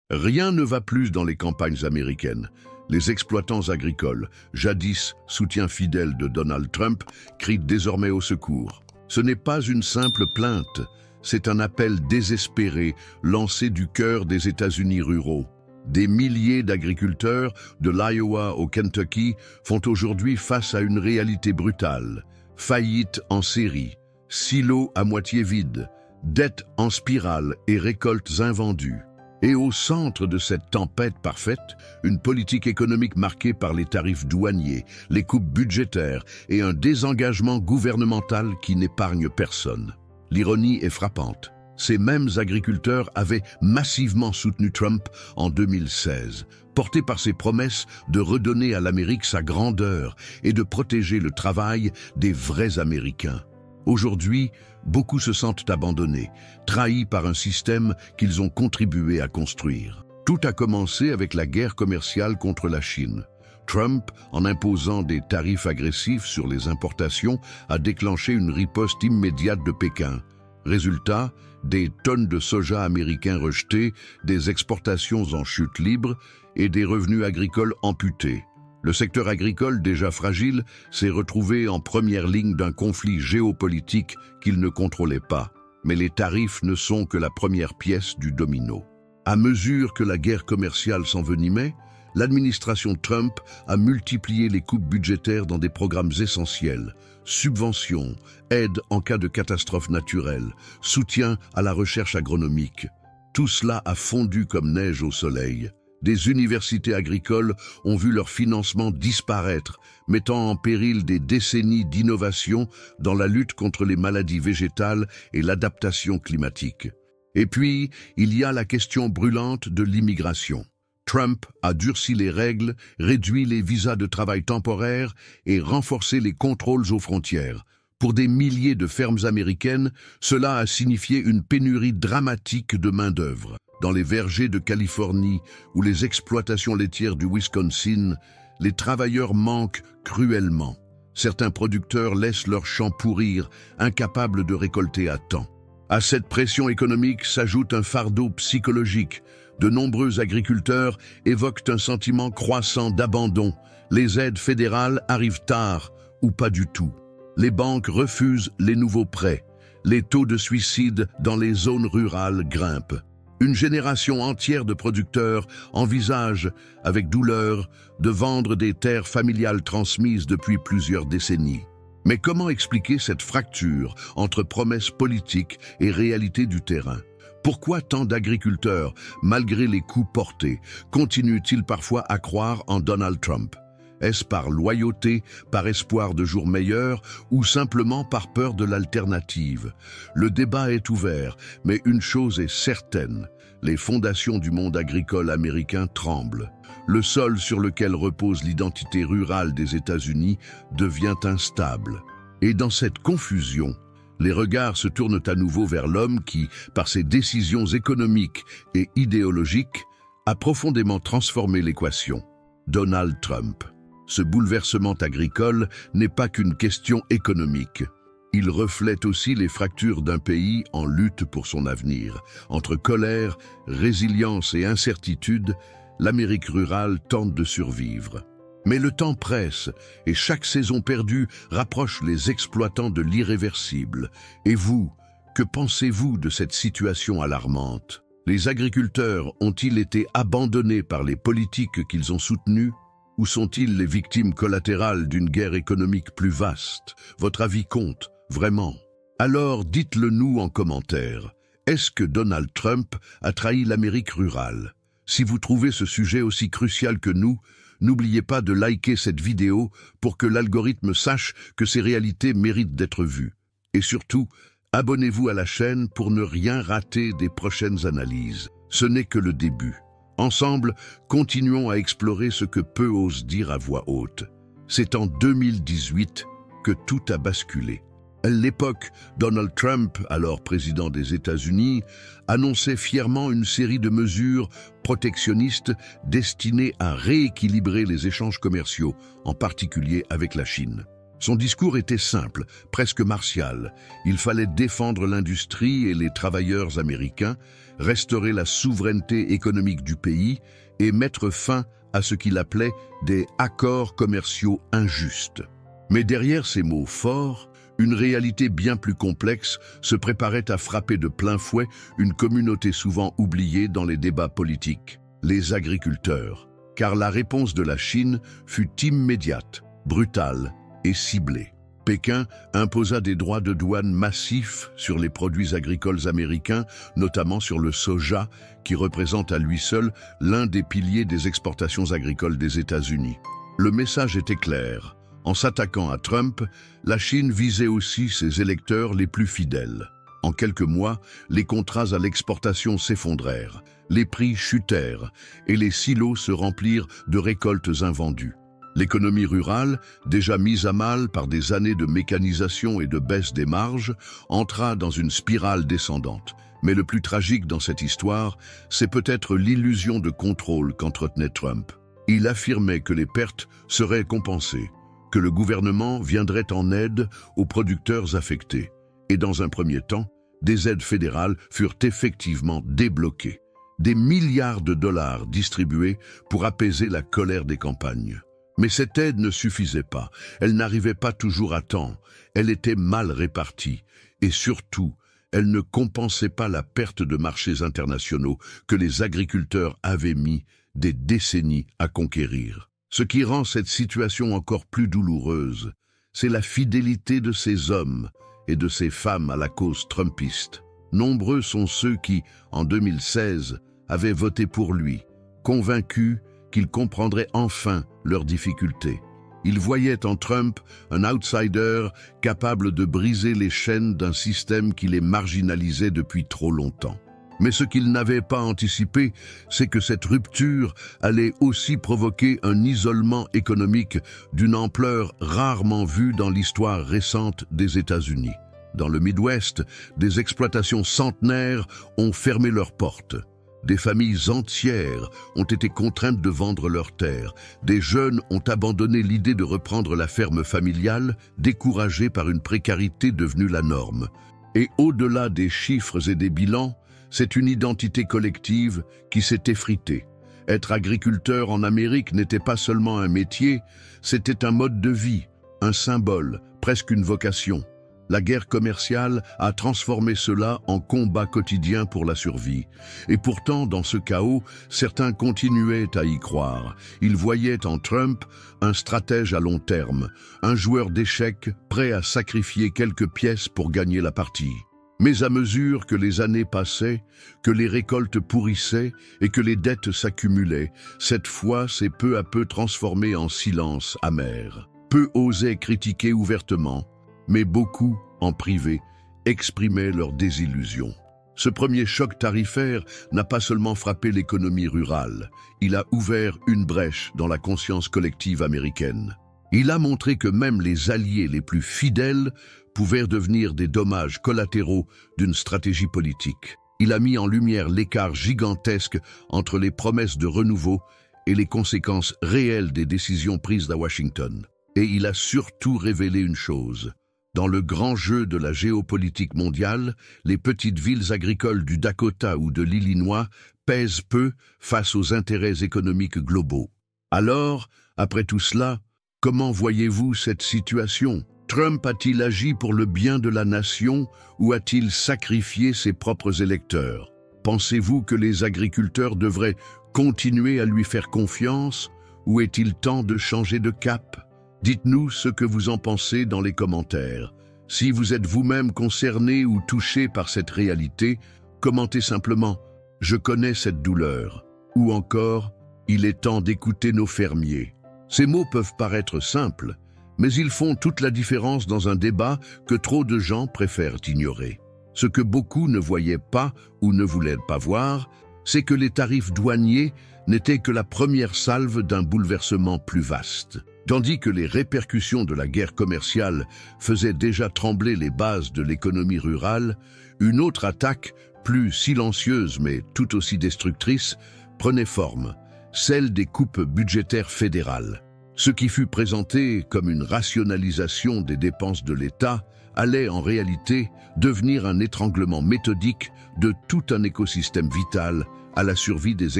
Rien ne va plus dans les campagnes américaines. Les exploitants agricoles, jadis soutiens fidèles de Donald Trump, crient désormais au secours. Ce n'est pas une simple plainte, c'est un appel désespéré lancé du cœur des États-Unis ruraux. Des milliers d'agriculteurs, de l'Iowa au Kentucky, font aujourd'hui face à une réalité brutale. Faillite en série, silos à moitié vides, dettes en spirale et récoltes invendues. Et au centre de cette tempête parfaite, une politique économique marquée par les tarifs douaniers, les coupes budgétaires et un désengagement gouvernemental qui n'épargne personne. L'ironie est frappante. Ces mêmes agriculteurs avaient massivement soutenu Trump en 2016, portés par ses promesses de redonner à l'Amérique sa grandeur et de protéger le travail des vrais Américains. Aujourd'hui, beaucoup se sentent abandonnés, trahis par un système qu'ils ont contribué à construire. Tout a commencé avec la guerre commerciale contre la Chine. Trump, en imposant des tarifs agressifs sur les importations, a déclenché une riposte immédiate de Pékin. Résultat, des tonnes de soja américain rejetés, des exportations en chute libre et des revenus agricoles amputés. Le secteur agricole, déjà fragile, s'est retrouvé en première ligne d'un conflit géopolitique qu'il ne contrôlait pas. Mais les tarifs ne sont que la première pièce du domino. À mesure que la guerre commerciale s'envenimait, l'administration Trump a multiplié les coupes budgétaires dans des programmes essentiels: subventions, aides en cas de catastrophe naturelle, soutien à la recherche agronomique. Tout cela a fondu comme neige au soleil. Des universités agricoles ont vu leur financement disparaître, mettant en péril des décennies d'innovation dans la lutte contre les maladies végétales et l'adaptation climatique. Et puis, il y a la question brûlante de l'immigration. Trump a durci les règles, réduit les visas de travail temporaires et renforcé les contrôles aux frontières. Pour des milliers de fermes américaines, cela a signifié une pénurie dramatique de main-d'œuvre. Dans les vergers de Californie ou les exploitations laitières du Wisconsin, les travailleurs manquent cruellement. Certains producteurs laissent leurs champs pourrir, incapables de récolter à temps. À cette pression économique s'ajoute un fardeau psychologique. De nombreux agriculteurs évoquent un sentiment croissant d'abandon. Les aides fédérales arrivent tard ou pas du tout. Les banques refusent les nouveaux prêts. Les taux de suicide dans les zones rurales grimpent. Une génération entière de producteurs envisage, avec douleur, de vendre des terres familiales transmises depuis plusieurs décennies. Mais comment expliquer cette fracture entre promesses politiques et réalité du terrain? Pourquoi tant d'agriculteurs, malgré les coups portés, continuent-ils parfois à croire en Donald Trump? Est-ce par loyauté, par espoir de jours meilleurs ou simplement par peur de l'alternative? Le débat est ouvert, mais une chose est certaine, les fondations du monde agricole américain tremblent. Le sol sur lequel repose l'identité rurale des États-Unis devient instable. Et dans cette confusion, les regards se tournent à nouveau vers l'homme qui, par ses décisions économiques et idéologiques, a profondément transformé l'équation. Donald Trump. Ce bouleversement agricole n'est pas qu'une question économique. Il reflète aussi les fractures d'un pays en lutte pour son avenir. Entre colère, résilience et incertitude, l'Amérique rurale tente de survivre. Mais le temps presse et chaque saison perdue rapproche les exploitants de l'irréversible. Et vous, que pensez-vous de cette situation alarmante? Les agriculteurs ont-ils été abandonnés par les politiques qu'ils ont soutenus? Ou sont-ils les victimes collatérales d'une guerre économique plus vaste? Votre avis compte, vraiment. Alors dites-le nous en commentaire. Est-ce que Donald Trump a trahi l'Amérique rurale? Si vous trouvez ce sujet aussi crucial que nous, n'oubliez pas de liker cette vidéo pour que l'algorithme sache que ces réalités méritent d'être vues. Et surtout, abonnez-vous à la chaîne pour ne rien rater des prochaines analyses. Ce n'est que le début. Ensemble, continuons à explorer ce que peu osent dire à voix haute. C'est en 2018 que tout a basculé. À l'époque, Donald Trump, alors président des États-Unis, annonçait fièrement une série de mesures protectionnistes destinées à rééquilibrer les échanges commerciaux, en particulier avec la Chine. Son discours était simple, presque martial. Il fallait défendre l'industrie et les travailleurs américains, restaurer la souveraineté économique du pays et mettre fin à ce qu'il appelait des accords commerciaux injustes. Mais derrière ces mots forts, une réalité bien plus complexe se préparait à frapper de plein fouet une communauté souvent oubliée dans les débats politiques, les agriculteurs. Car la réponse de la Chine fut immédiate, brutale et ciblée. Pékin imposa des droits de douane massifs sur les produits agricoles américains, notamment sur le soja, qui représente à lui seul l'un des piliers des exportations agricoles des États-Unis. Le message était clair. En s'attaquant à Trump, la Chine visait aussi ses électeurs les plus fidèles. En quelques mois, les contrats à l'exportation s'effondrèrent, les prix chutèrent et les silos se remplirent de récoltes invendues. L'économie rurale, déjà mise à mal par des années de mécanisation et de baisse des marges, entra dans une spirale descendante. Mais le plus tragique dans cette histoire, c'est peut-être l'illusion de contrôle qu'entretenait Trump. Il affirmait que les pertes seraient compensées, que le gouvernement viendrait en aide aux producteurs affectés. Et dans un premier temps, des aides fédérales furent effectivement débloquées. Des milliards de dollars distribués pour apaiser la colère des campagnes. Mais cette aide ne suffisait pas, elle n'arrivait pas toujours à temps, elle était mal répartie et surtout, elle ne compensait pas la perte de marchés internationaux que les agriculteurs avaient mis des décennies à conquérir. Ce qui rend cette situation encore plus douloureuse, c'est la fidélité de ces hommes et de ces femmes à la cause trumpiste. Nombreux sont ceux qui, en 2016, avaient voté pour lui, convaincus qu'ils comprendraient enfin leurs difficultés. Ils voyaient en Trump un outsider capable de briser les chaînes d'un système qui les marginalisait depuis trop longtemps. Mais ce qu'ils n'avaient pas anticipé, c'est que cette rupture allait aussi provoquer un isolement économique d'une ampleur rarement vue dans l'histoire récente des États-Unis. Dans le Midwest, des exploitations centenaires ont fermé leurs portes. Des familles entières ont été contraintes de vendre leurs terres. Des jeunes ont abandonné l'idée de reprendre la ferme familiale, découragés par une précarité devenue la norme. Et au-delà des chiffres et des bilans, c'est une identité collective qui s'est effritée. Être agriculteur en Amérique n'était pas seulement un métier, c'était un mode de vie, un symbole, presque une vocation. La guerre commerciale a transformé cela en combat quotidien pour la survie. Et pourtant, dans ce chaos, certains continuaient à y croire. Ils voyaient en Trump un stratège à long terme, un joueur d'échecs prêt à sacrifier quelques pièces pour gagner la partie. Mais à mesure que les années passaient, que les récoltes pourrissaient et que les dettes s'accumulaient, cette foi s'est peu à peu transformée en silence amer. Peu osaient critiquer ouvertement, mais beaucoup, en privé, exprimaient leur désillusion. Ce premier choc tarifaire n'a pas seulement frappé l'économie rurale, il a ouvert une brèche dans la conscience collective américaine. Il a montré que même les alliés les plus fidèles pouvaient devenir des dommages collatéraux d'une stratégie politique. Il a mis en lumière l'écart gigantesque entre les promesses de renouveau et les conséquences réelles des décisions prises à Washington. Et il a surtout révélé une chose. Dans le grand jeu de la géopolitique mondiale, les petites villes agricoles du Dakota ou de l'Illinois pèsent peu face aux intérêts économiques globaux. Alors, après tout cela, comment voyez-vous cette situation? Trump a-t-il agi pour le bien de la nation ou a-t-il sacrifié ses propres électeurs? Pensez-vous que les agriculteurs devraient continuer à lui faire confiance ou est-il temps de changer de cap? Dites-nous ce que vous en pensez dans les commentaires. Si vous êtes vous-même concerné ou touché par cette réalité, commentez simplement « Je connais cette douleur » ou encore « Il est temps d'écouter nos fermiers ». Ces mots peuvent paraître simples, mais ils font toute la différence dans un débat que trop de gens préfèrent ignorer. Ce que beaucoup ne voyaient pas ou ne voulaient pas voir, c'est que les tarifs douaniers n'étaient que la première salve d'un bouleversement plus vaste. Tandis que les répercussions de la guerre commerciale faisaient déjà trembler les bases de l'économie rurale, une autre attaque, plus silencieuse mais tout aussi destructrice, prenait forme, celle des coupes budgétaires fédérales. Ce qui fut présenté comme une rationalisation des dépenses de l'État allait en réalité devenir un étranglement méthodique de tout un écosystème vital à la survie des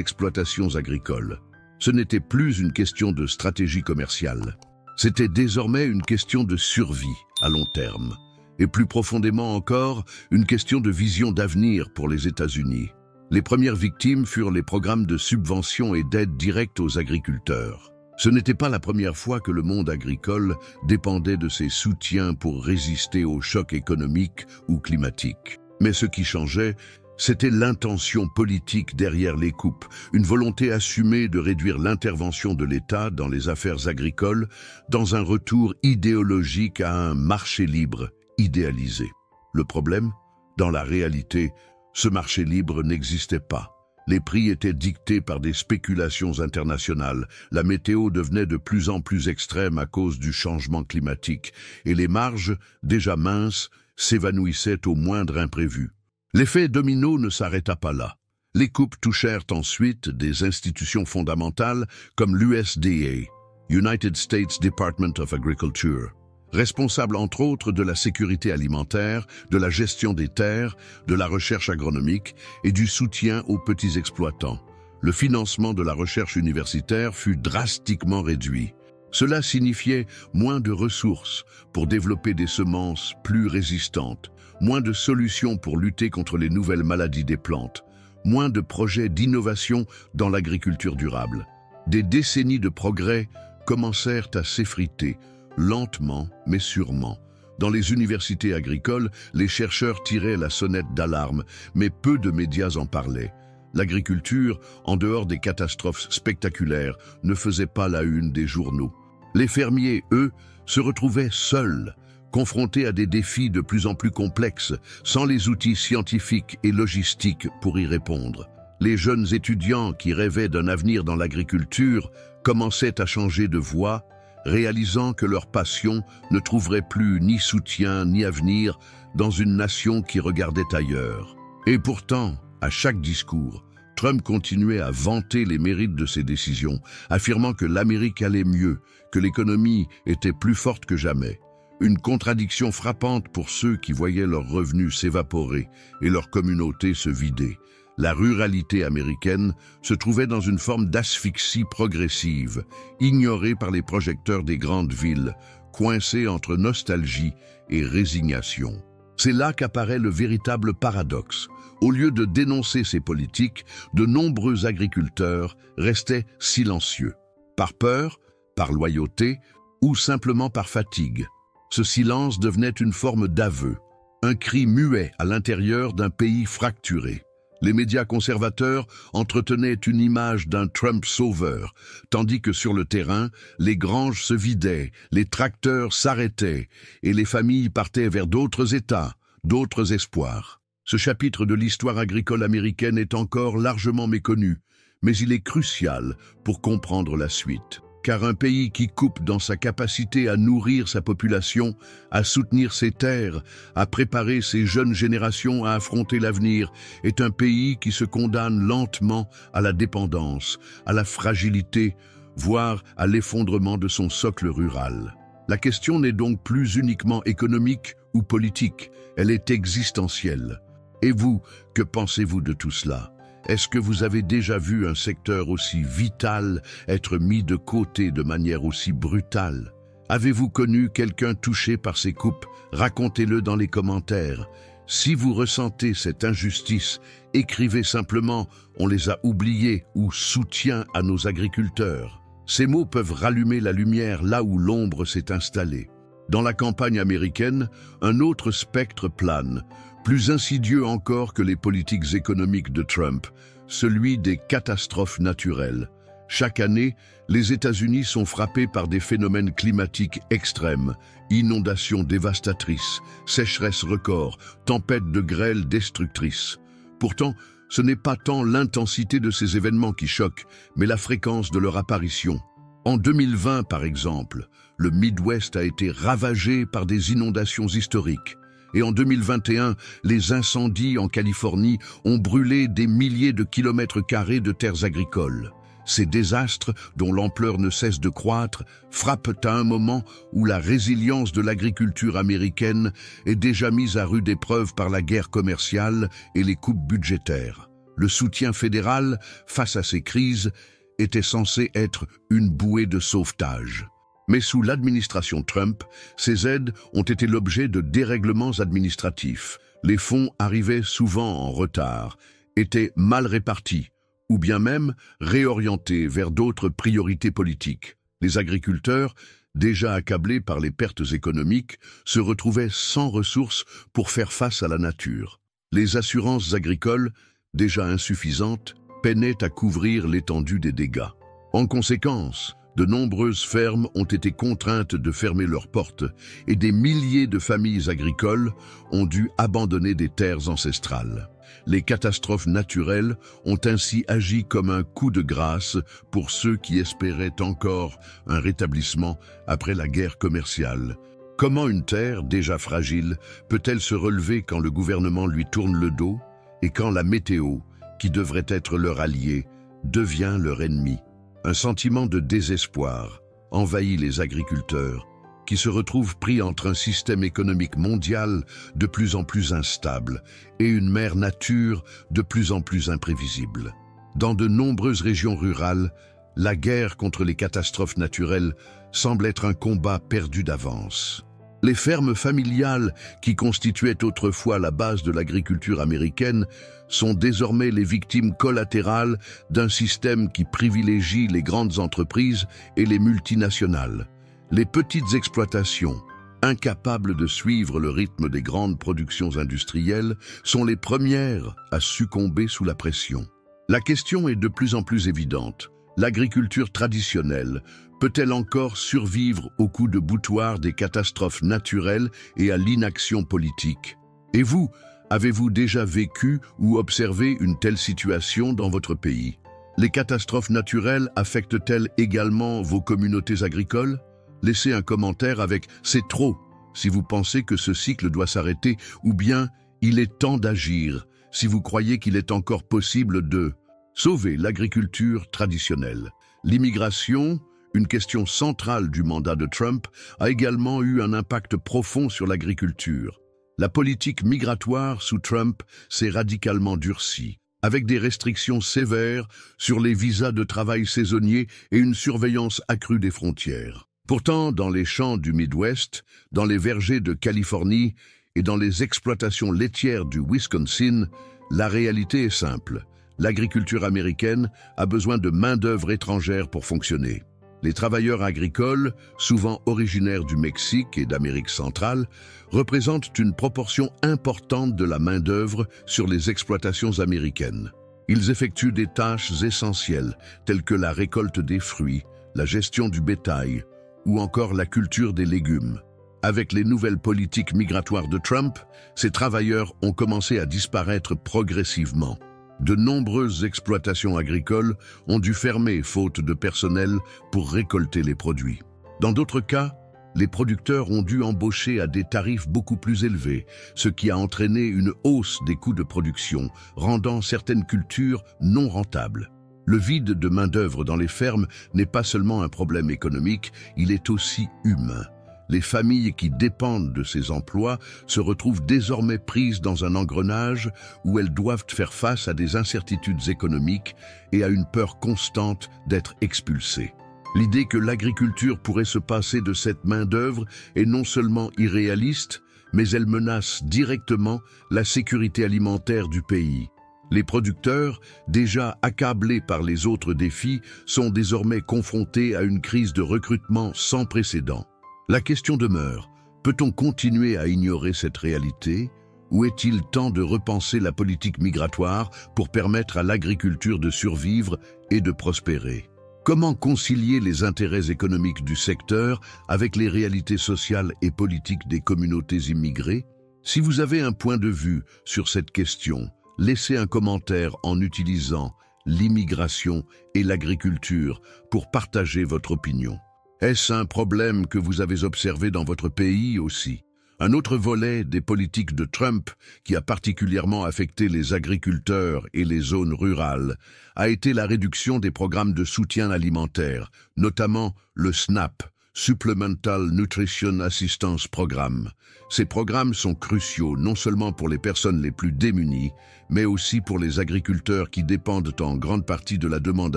exploitations agricoles. Ce n'était plus une question de stratégie commerciale. C'était désormais une question de survie à long terme. Et plus profondément encore, une question de vision d'avenir pour les États-Unis. Les premières victimes furent les programmes de subvention et d'aide directe aux agriculteurs. Ce n'était pas la première fois que le monde agricole dépendait de ces soutiens pour résister aux chocs économiques ou climatiques. Mais ce qui changeait, c'était l'intention politique derrière les coupes, une volonté assumée de réduire l'intervention de l'État dans les affaires agricoles dans un retour idéologique à un marché libre idéalisé. Le problème, dans la réalité, ce marché libre n'existait pas. Les prix étaient dictés par des spéculations internationales, la météo devenait de plus en plus extrême à cause du changement climatique, et les marges, déjà minces, s'évanouissaient au moindre imprévu. L'effet domino ne s'arrêta pas là. Les coupes touchèrent ensuite des institutions fondamentales comme l'USDA, United States Department of Agriculture, responsable entre autres de la sécurité alimentaire, de la gestion des terres, de la recherche agronomique et du soutien aux petits exploitants. Le financement de la recherche universitaire fut drastiquement réduit. Cela signifiait moins de ressources pour développer des semences plus résistantes, moins de solutions pour lutter contre les nouvelles maladies des plantes, moins de projets d'innovation dans l'agriculture durable. Des décennies de progrès commencèrent à s'effriter, lentement mais sûrement. Dans les universités agricoles, les chercheurs tiraient la sonnette d'alarme, mais peu de médias en parlaient. L'agriculture, en dehors des catastrophes spectaculaires, ne faisait pas la une des journaux. Les fermiers, eux, se retrouvaient seuls, confrontés à des défis de plus en plus complexes, sans les outils scientifiques et logistiques pour y répondre. Les jeunes étudiants qui rêvaient d'un avenir dans l'agriculture commençaient à changer de voie, réalisant que leur passion ne trouverait plus ni soutien ni avenir dans une nation qui regardait ailleurs. Et pourtant, à chaque discours, Trump continuait à vanter les mérites de ses décisions, affirmant que l'Amérique allait mieux, que l'économie était plus forte que jamais. Une contradiction frappante pour ceux qui voyaient leurs revenus s'évaporer et leur communauté se vider. La ruralité américaine se trouvait dans une forme d'asphyxie progressive, ignorée par les projecteurs des grandes villes, coincée entre nostalgie et résignation. C'est là qu'apparaît le véritable paradoxe. Au lieu de dénoncer ces politiques, de nombreux agriculteurs restaient silencieux, par peur, par loyauté ou simplement par fatigue. Ce silence devenait une forme d'aveu, un cri muet à l'intérieur d'un pays fracturé. Les médias conservateurs entretenaient une image d'un Trump sauveur, tandis que sur le terrain, les granges se vidaient, les tracteurs s'arrêtaient et les familles partaient vers d'autres États, d'autres espoirs. Ce chapitre de l'histoire agricole américaine est encore largement méconnu, mais il est crucial pour comprendre la suite. Car un pays qui coupe dans sa capacité à nourrir sa population, à soutenir ses terres, à préparer ses jeunes générations à affronter l'avenir, est un pays qui se condamne lentement à la dépendance, à la fragilité, voire à l'effondrement de son socle rural. La question n'est donc plus uniquement économique ou politique, elle est existentielle. Et vous, que pensez-vous de tout cela ? Est-ce que vous avez déjà vu un secteur aussi vital être mis de côté de manière aussi brutale? Avez-vous connu quelqu'un touché par ces coupes? Racontez-le dans les commentaires. Si vous ressentez cette injustice, écrivez simplement « On les a oubliés » ou « Soutien à nos agriculteurs ». Ces mots peuvent rallumer la lumière là où l'ombre s'est installée. Dans la campagne américaine, un autre spectre plane, plus insidieux encore que les politiques économiques de Trump, celui des catastrophes naturelles. Chaque année, les États-Unis sont frappés par des phénomènes climatiques extrêmes, inondations dévastatrices, sécheresses records, tempêtes de grêle destructrices. Pourtant, ce n'est pas tant l'intensité de ces événements qui choquent, mais la fréquence de leur apparition. En 2020, par exemple, le Midwest a été ravagé par des inondations historiques. Et en 2021, les incendies en Californie ont brûlé des milliers de kilomètres carrés de terres agricoles. Ces désastres, dont l'ampleur ne cesse de croître, frappent à un moment où la résilience de l'agriculture américaine est déjà mise à rude épreuve par la guerre commerciale et les coupes budgétaires. Le soutien fédéral, face à ces crises, était censé être une bouée de sauvetage. Mais sous l'administration Trump, ces aides ont été l'objet de dérèglements administratifs. Les fonds arrivaient souvent en retard, étaient mal répartis, ou bien même réorientés vers d'autres priorités politiques. Les agriculteurs, déjà accablés par les pertes économiques, se retrouvaient sans ressources pour faire face à la nature. Les assurances agricoles, déjà insuffisantes, peinaient à couvrir l'étendue des dégâts. En conséquence, de nombreuses fermes ont été contraintes de fermer leurs portes et des milliers de familles agricoles ont dû abandonner des terres ancestrales. Les catastrophes naturelles ont ainsi agi comme un coup de grâce pour ceux qui espéraient encore un rétablissement après la guerre commerciale. Comment une terre déjà fragile peut-elle se relever quand le gouvernement lui tourne le dos et quand la météo, qui devrait être leur allié, devient leur ennemi? Un sentiment de désespoir envahit les agriculteurs qui se retrouvent pris entre un système économique mondial de plus en plus instable et une mère nature de plus en plus imprévisible. Dans de nombreuses régions rurales, la guerre contre les catastrophes naturelles semble être un combat perdu d'avance. Les fermes familiales, qui constituaient autrefois la base de l'agriculture américaine, sont désormais les victimes collatérales d'un système qui privilégie les grandes entreprises et les multinationales. Les petites exploitations, incapables de suivre le rythme des grandes productions industrielles, sont les premières à succomber sous la pression. La question est de plus en plus évidente. L'agriculture traditionnelle peut-elle encore survivre au coup de boutoir des catastrophes naturelles et à l'inaction politique? Et vous, avez-vous déjà vécu ou observé une telle situation dans votre pays? Les catastrophes naturelles affectent-elles également vos communautés agricoles? Laissez un commentaire avec « c'est trop » si vous pensez que ce cycle doit s'arrêter ou bien « il est temps d'agir » si vous croyez qu'il est encore possible de sauver l'agriculture traditionnelle. L'immigration, une question centrale du mandat de Trump, a également eu un impact profond sur l'agriculture. La politique migratoire sous Trump s'est radicalement durcie, avec des restrictions sévères sur les visas de travail saisonniers et une surveillance accrue des frontières. Pourtant, dans les champs du Midwest, dans les vergers de Californie et dans les exploitations laitières du Wisconsin, la réalité est simple. L'agriculture américaine a besoin de main-d'œuvre étrangère pour fonctionner. Les travailleurs agricoles, souvent originaires du Mexique et d'Amérique centrale, représentent une proportion importante de la main-d'œuvre sur les exploitations américaines. Ils effectuent des tâches essentielles telles que la récolte des fruits, la gestion du bétail ou encore la culture des légumes. Avec les nouvelles politiques migratoires de Trump, ces travailleurs ont commencé à disparaître progressivement. De nombreuses exploitations agricoles ont dû fermer faute de personnel pour récolter les produits. Dans d'autres cas, les producteurs ont dû embaucher à des tarifs beaucoup plus élevés, ce qui a entraîné une hausse des coûts de production, rendant certaines cultures non rentables. Le vide de main-d'œuvre dans les fermes n'est pas seulement un problème économique, il est aussi humain. Les familles qui dépendent de ces emplois se retrouvent désormais prises dans un engrenage où elles doivent faire face à des incertitudes économiques et à une peur constante d'être expulsées. L'idée que l'agriculture pourrait se passer de cette main-d'œuvre est non seulement irréaliste, mais elle menace directement la sécurité alimentaire du pays. Les producteurs, déjà accablés par les autres défis, sont désormais confrontés à une crise de recrutement sans précédent. La question demeure, peut-on continuer à ignorer cette réalité ou est-il temps de repenser la politique migratoire pour permettre à l'agriculture de survivre et de prospérer? Comment concilier les intérêts économiques du secteur avec les réalités sociales et politiques des communautés immigrées? Si vous avez un point de vue sur cette question, laissez un commentaire en utilisant l'immigration et l'agriculture pour partager votre opinion. Est-ce un problème que vous avez observé dans votre pays aussi? Un autre volet des politiques de Trump, qui a particulièrement affecté les agriculteurs et les zones rurales, a été la réduction des programmes de soutien alimentaire, notamment le SNAP, Supplemental Nutrition Assistance Programme. Ces programmes sont cruciaux non seulement pour les personnes les plus démunies, mais aussi pour les agriculteurs qui dépendent en grande partie de la demande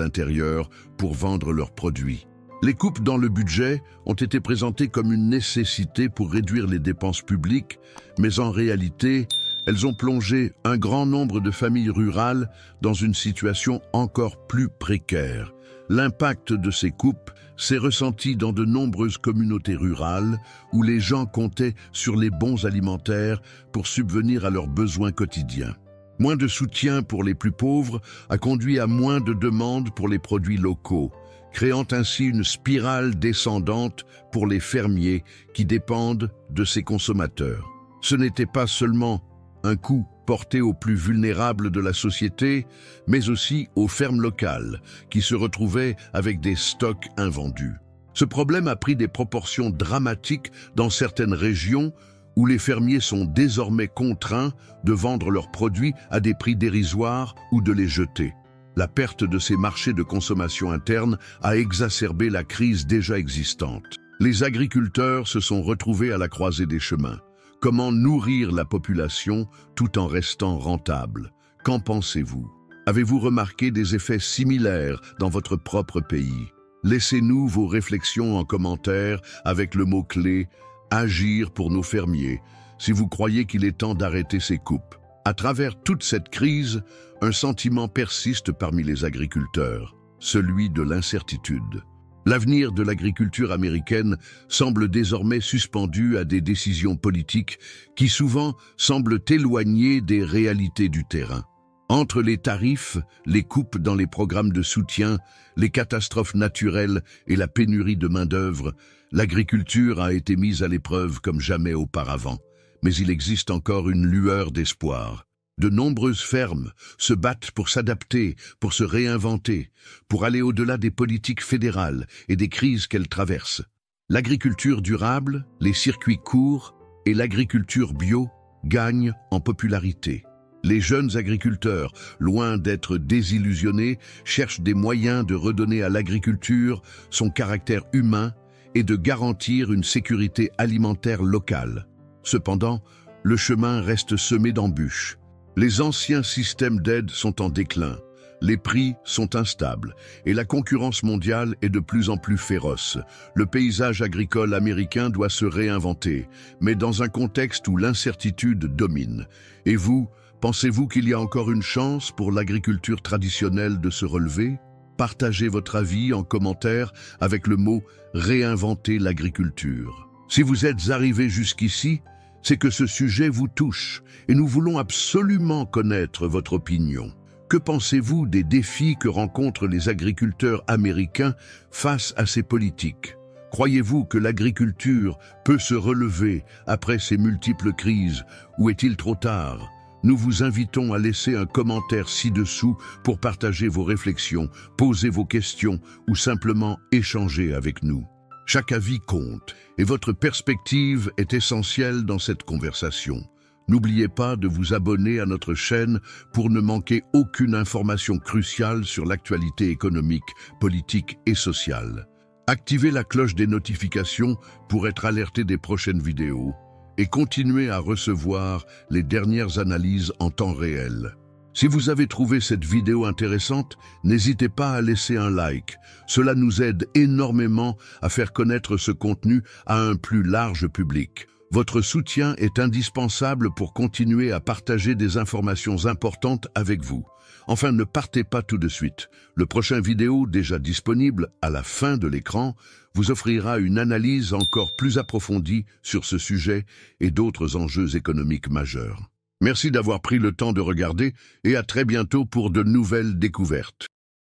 intérieure pour vendre leurs produits. Les coupes dans le budget ont été présentées comme une nécessité pour réduire les dépenses publiques, mais en réalité, elles ont plongé un grand nombre de familles rurales dans une situation encore plus précaire. L'impact de ces coupes s'est ressenti dans de nombreuses communautés rurales où les gens comptaient sur les bons alimentaires pour subvenir à leurs besoins quotidiens. Moins de soutien pour les plus pauvres a conduit à moins de demandes pour les produits locaux, créant ainsi une spirale descendante pour les fermiers qui dépendent de ces consommateurs. Ce n'était pas seulement un coup porté aux plus vulnérables de la société, mais aussi aux fermes locales, qui se retrouvaient avec des stocks invendus. Ce problème a pris des proportions dramatiques dans certaines régions où les fermiers sont désormais contraints de vendre leurs produits à des prix dérisoires ou de les jeter. La perte de ces marchés de consommation interne a exacerbé la crise déjà existante. Les agriculteurs se sont retrouvés à la croisée des chemins. Comment nourrir la population tout en restant rentable? Qu'en pensez-vous? Avez-vous remarqué des effets similaires dans votre propre pays? Laissez-nous vos réflexions en commentaire avec le mot-clé « Agir pour nos fermiers » si vous croyez qu'il est temps d'arrêter ces coupes. À travers toute cette crise, un sentiment persiste parmi les agriculteurs, celui de l'incertitude. L'avenir de l'agriculture américaine semble désormais suspendu à des décisions politiques qui souvent semblent éloignées des réalités du terrain. Entre les tarifs, les coupes dans les programmes de soutien, les catastrophes naturelles et la pénurie de main-d'œuvre, l'agriculture a été mise à l'épreuve comme jamais auparavant. Mais il existe encore une lueur d'espoir. De nombreuses fermes se battent pour s'adapter, pour se réinventer, pour aller au-delà des politiques fédérales et des crises qu'elles traversent. L'agriculture durable, les circuits courts et l'agriculture bio gagnent en popularité. Les jeunes agriculteurs, loin d'être désillusionnés, cherchent des moyens de redonner à l'agriculture son caractère humain et de garantir une sécurité alimentaire locale. Cependant, le chemin reste semé d'embûches. Les anciens systèmes d'aide sont en déclin, les prix sont instables et la concurrence mondiale est de plus en plus féroce. Le paysage agricole américain doit se réinventer, mais dans un contexte où l'incertitude domine. Et vous, pensez-vous qu'il y a encore une chance pour l'agriculture traditionnelle de se relever? Partagez votre avis en commentaire avec le mot « réinventer l'agriculture ». Si vous êtes arrivé jusqu'ici, c'est que ce sujet vous touche et nous voulons absolument connaître votre opinion. Que pensez-vous des défis que rencontrent les agriculteurs américains face à ces politiques? Croyez-vous que l'agriculture peut se relever après ces multiples crises ou est-il trop tard? Nous vous invitons à laisser un commentaire ci-dessous pour partager vos réflexions, poser vos questions ou simplement échanger avec nous. Chaque avis compte et votre perspective est essentielle dans cette conversation. N'oubliez pas de vous abonner à notre chaîne pour ne manquer aucune information cruciale sur l'actualité économique, politique et sociale. Activez la cloche des notifications pour être alerté des prochaines vidéos et continuez à recevoir les dernières analyses en temps réel. Si vous avez trouvé cette vidéo intéressante, n'hésitez pas à laisser un like. Cela nous aide énormément à faire connaître ce contenu à un plus large public. Votre soutien est indispensable pour continuer à partager des informations importantes avec vous. Enfin, ne partez pas tout de suite. Le prochain vidéo, déjà disponible à la fin de l'écran, vous offrira une analyse encore plus approfondie sur ce sujet et d'autres enjeux économiques majeurs. Merci d'avoir pris le temps de regarder et à très bientôt pour de nouvelles découvertes.